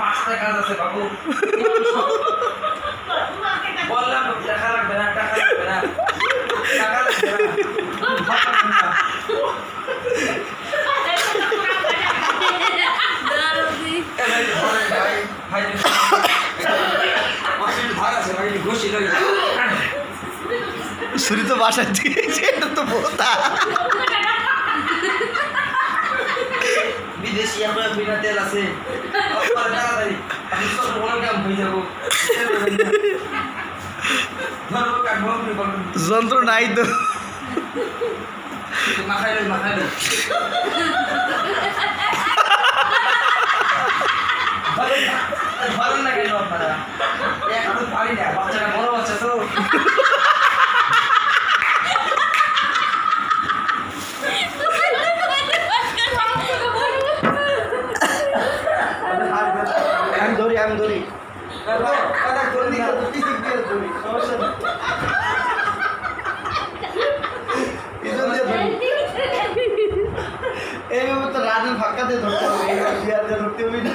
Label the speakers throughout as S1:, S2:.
S1: 5টা কাজ আছে বাবু। বললাম টাকা লাগবে না, টাকা লাগবে না, টাকা লাগবে না।
S2: ছুরি তো বাসার দিয়েছে, এটা তো বোতা।
S1: বিদেশি আমরা বিনা তেল আছে, তাড়াতাড়ি আমি সব বড় কাম হয়ে যাবো।
S2: যন্ত্র নাই তো।
S1: মাখাই লো ভালো না কেন আপনারা? এখন পারি না, বাচ্চারা বড় বাচ্চা তো।
S2: আমি ধরি এইভাবে তো রানের ফাঁকা দিয়ে ধরতে হবে, এইভাবে চেয়ার দিয়ে ধরতে হবে না।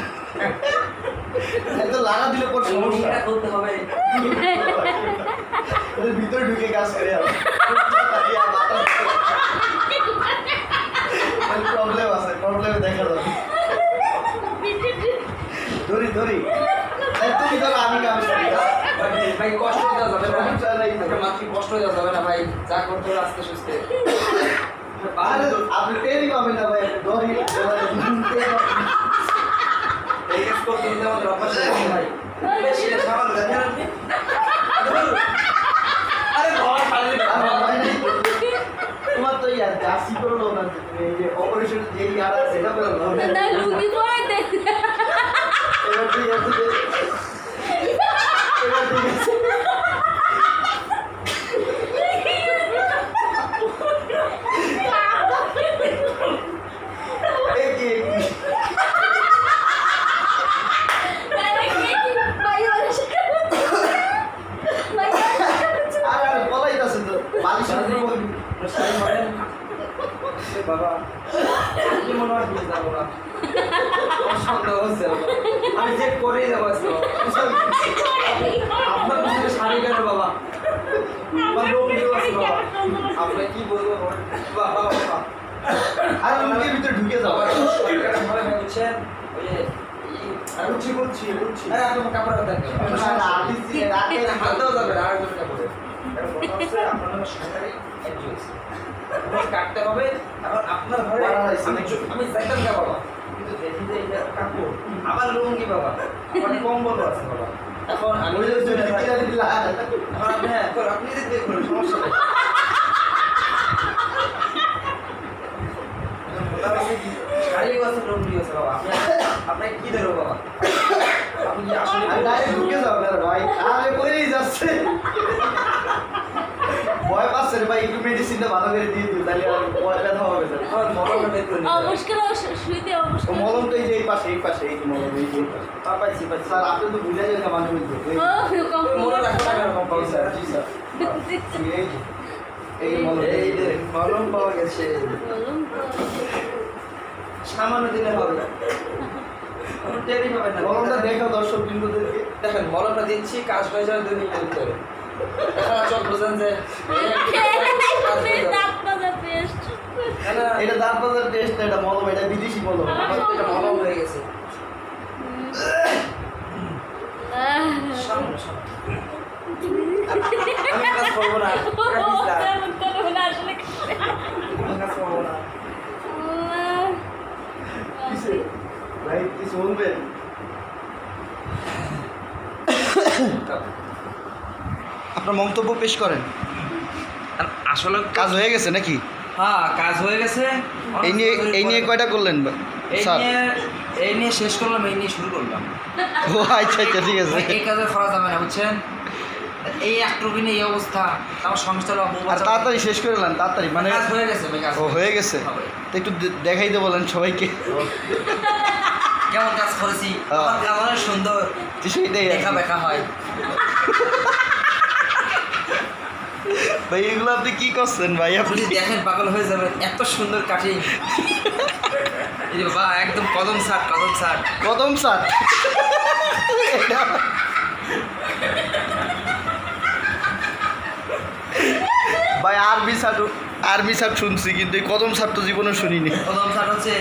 S2: তো লাগা দিলে পর সমস্যা
S1: করতে হবে।
S2: ওদের ভিতরে ঢুকে কাজ করে প্রবলেম আছে, প্রবলেমে দেখা যাবে। ধরি তুমি ধরো, আমি কাজ করি।
S1: ভাই কষ্ট দেওয়া যাবে না, একটা মাতৃ কষ্ট দেওয়া যাবে না ভাই, যা করতে হবে আস্তে সুস্থে।
S2: আপনি টেরই পাবেন না ভাই, ধরি
S1: এই কাজ করতে হলে আমাদের অভ্যাস আছে ভাই। বেশি না সামান্য দেখেন আপনি। আরে ঘর পালিয়ে
S2: তোমার তো ইয়ার জার্সি করলো না, এই যে অপারেশন যে ইয়ার আছে সেটা করলো
S3: না লুঙ্গি পরে দেখ
S2: এবার তো ইয়ার থেকে এবার ঠিক আছে। এই কি আর বলাইতাছে তো বালিশের উপর
S1: বাবা কি মনে হয় বুঝতে যাবো না, সন্দেহ হচ্ছে আমি চেক করেই যাবো আজকে। আপনার পিছনে শাড়ি কেন বাবা? আমার লোক কেউ আছে বাবা, আপনি কি বলবো বাবা? বাবা
S2: আর লোকের ভিতরে ঢুকে যাও।
S1: সরকারের ভয় হয় বুঝছেন, ওই যে
S2: আর উঠছি
S1: আরে আপনার কাপড় দেন হাতেও যাবে না, আর একটা কাপড়ে আপনার সরকারি কাটতে হবে। এখন আপনার ঘরে আমি যাইতাম না বাবা, কিন্তু দেখি যে এটা কাপড় আবার লুঙ্গি বাবা, আমার কম্বল আছে বাবা। এখন আমি এখন আপনি যদি দেখুন সমস্যা নেই। শাড়ি আছে লুঙ্গি আছে বাবা, আপনাকে কি দেবো বাবা? আপনি কি আসলে
S2: ডাইরেক্ট ঢুকে যাও না ভাই, আরে করেই যাচ্ছে। ভয় পাচ্ছে রে ভাই, একটু মেডিসিনটা ভালো করে দিয়ে দিও, তাহলে আর ভয় ব্যথা হবে না।
S1: মলমটা বের করে নিতে হবে।
S3: অবশ্যই শুইতে
S2: ও
S3: অবশ্যই
S2: মলম তো এই যে এই পাশে এই মলম এই যে এই পাশে।
S1: পাইছি
S2: স্যার আপনি তো বুঝে যেতে মাঝে মধ্যে।
S3: ও কম
S1: মনে রাখো না এরকম
S2: জি
S1: পাইছে।
S2: স্যার, জি স্যার। এই যে এই মলম,
S1: এই যে মলম পাওয়া গেছে,
S3: বলুন
S1: সামান্য দিনে হবে, কোনো টেরই পাবেন না।
S2: মলমটা দেখো দর্শক বিন্দুদেরকে।
S1: দেখেন মলমটা দিচ্ছি, কাজ হয়ে যাবে 2 মিনিটের ভিতরে। এখন চোখ বুঝেন যে
S3: দাঁত মাজা পেস্ট
S2: এটা দাঁত বাজার টেস্ট, এটা মলম, এটা বিদেশি মলম।
S1: এটা মলম হয়ে গেছে। সামনে, সামনে। আমি কাজ করবো না,
S3: আসলে
S1: আমি কাজ করবো না।
S2: কিসে? ভাই কিছু বলবেন? আপনার মন্তব্য পেশ করেন।
S1: আসলে
S2: কাজ হয়ে গেছে নাকি?
S1: হ্যাঁ, কাজ হয়ে গেছে।
S2: এই নিয়ে কয়টা করলেন স্যার?
S1: এই নিয়ে শেষ করলাম, এই নিয়ে শুরু করলাম।
S2: ও আচ্ছা ঠিক আছে।
S1: এই কাজে করা যাবে না বুঝছেন, এই একটুকু নিয়ে এই অবস্থা, আমার সংসার
S2: আর তাড়াতাড়ি শেষ করে নেন, তাড়াতাড়ি, মানে
S1: কাজ হয়ে গেছে ভাই, কাজ
S2: ও হয়ে গেছে। তো একটু দেখাইতে বলেন সবাইকে
S1: কেমন কাজ করেছি, আমার কাজ অনেক সুন্দর,
S2: সেইটাই
S1: দেখা দেখা হয়।
S2: ভাই এগুলো আপনি কি করছেন ভাই? আপনি
S1: দেখেন পাগল হয়ে যাবেন, এত সুন্দর কাটিং। এই যে বাবা একদম কদম শার্ট
S2: কদম স্যার ভাই আর্মি শার্ট শুনছি কিন্তু এই কদম শার্ট তো জীবনে শুনিনি
S1: কদম শার্ট হচ্ছে